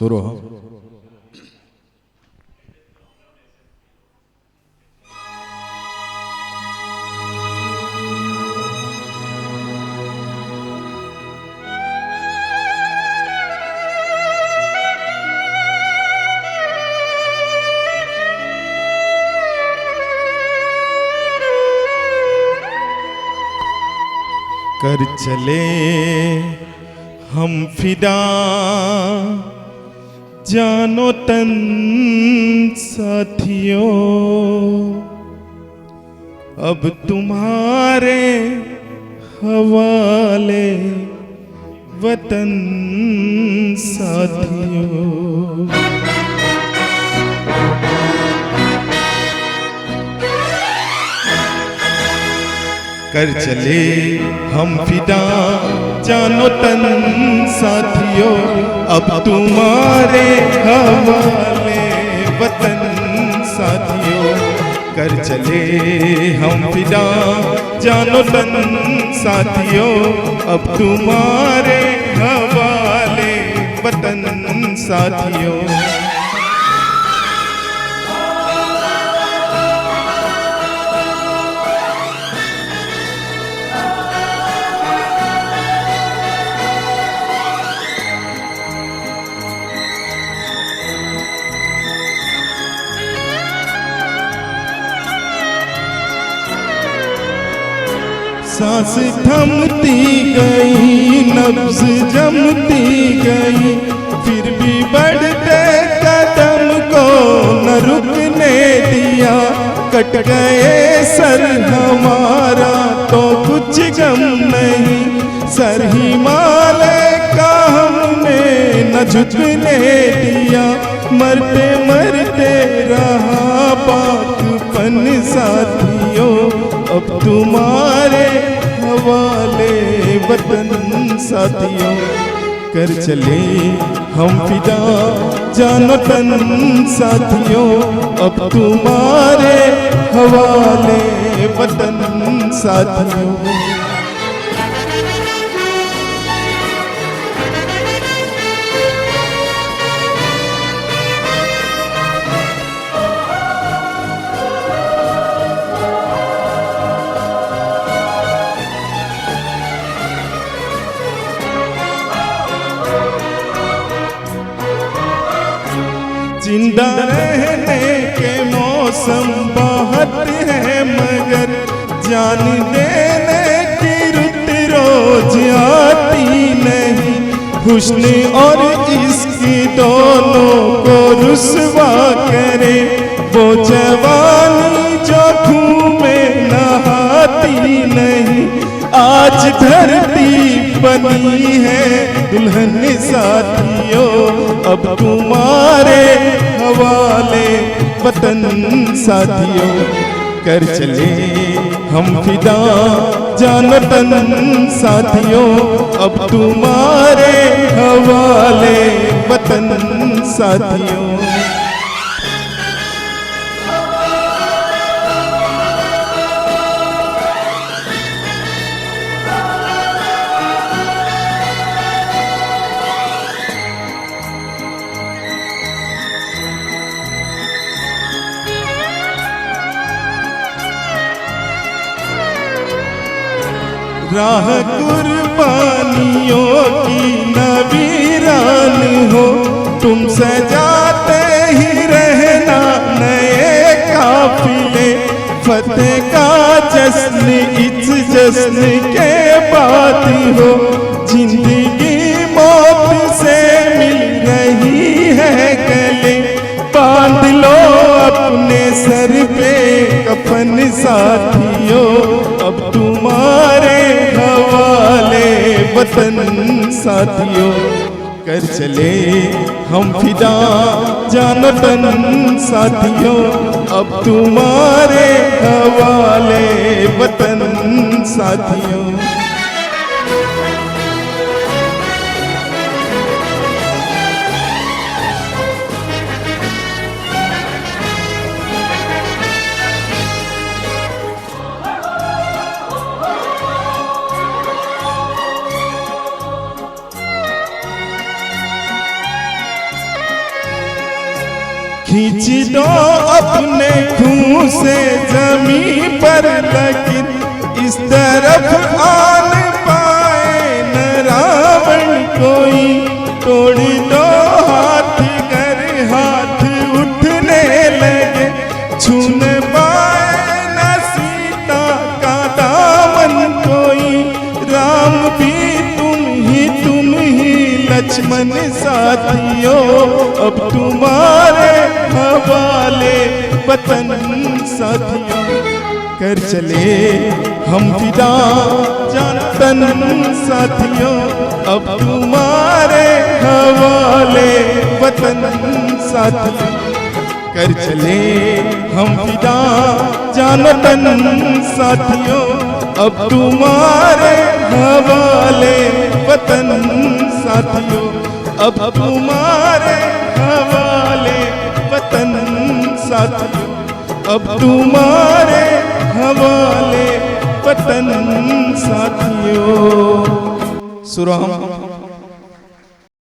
सुरो कर चले हम फिदा जानो तन साथियों, अब तुम्हारे हवाले वतन साथियों। कर चले हम फिदा जानो तन साथियों, अब तुम्हारे हवाले वतन साथियों। कर चले हम फिदा जानो तन साथियों, अब तुम्हारे हवाले वतन साथियों। सांस थमती गई, नब्ज जमती गई, फिर भी बढ़ते कदम को न रुकने दिया। कट गए सर हमारा तो कुछ गम नहीं, सर हिमालय का हमने न झुकने दिया। मरते मरते रहा पाकपन साथियों, अब तुम्हारे हवाले वतन साथियों। कर चले हम फिदा जानो तन साथियों, अब तुम्हारे हवाले वतन साथियों। जिंदा रहने के मौसम बहुत है, मगर जान देने की रुत रोज आती नहीं। हुस्न और इसकी दोनों को रुसवा करे वो जवानी जो खून में नहाती नहीं। आज धरती बनी है दुल्हन साथियों, अब तुम्हारे हवाले वतन साथियों। कर चले हम फिदा जानो तन साथियों, अब तुम्हारे हवाले वतन साथियों। राह कुर्बानियों की नवीरान हो, तुम सजाते ही रहना नए काफिले। फतेह का जश्न इस जश्न के बाद हो, जिंदगी मौत से मिल रही है गले। बांध लो अपने सर पे कफन साथियों, अब तुम्हारे हवाले वतन साथियों। कर चले हम फिदा जानो तन साथियों, अब तुम्हारे हवाले वतन साथियों। खींच दो अपने खून से जमीन पर, लेकिन इस तरफ आन पाए न रावण कोई। तोड़ दो हाथ कर हाथ उठने लगे, छून पाए न सीता का दामन कोई। राम भी तुम ही लक्ष्मण साथियों, अब तुम्हारे हवाले वतन साथियों। कर चले हम फिदा जान तन साथियों, अब तुम्हारे हवाले वतन साथियों। कर चले हम फिदा जान तन साथियों, अब तुम्हारे हवाले वतन साथियों। अब तुम्हारे हवाले वतन साथियों, अब तुम्हारे हवाले वतन साथियों। सुराम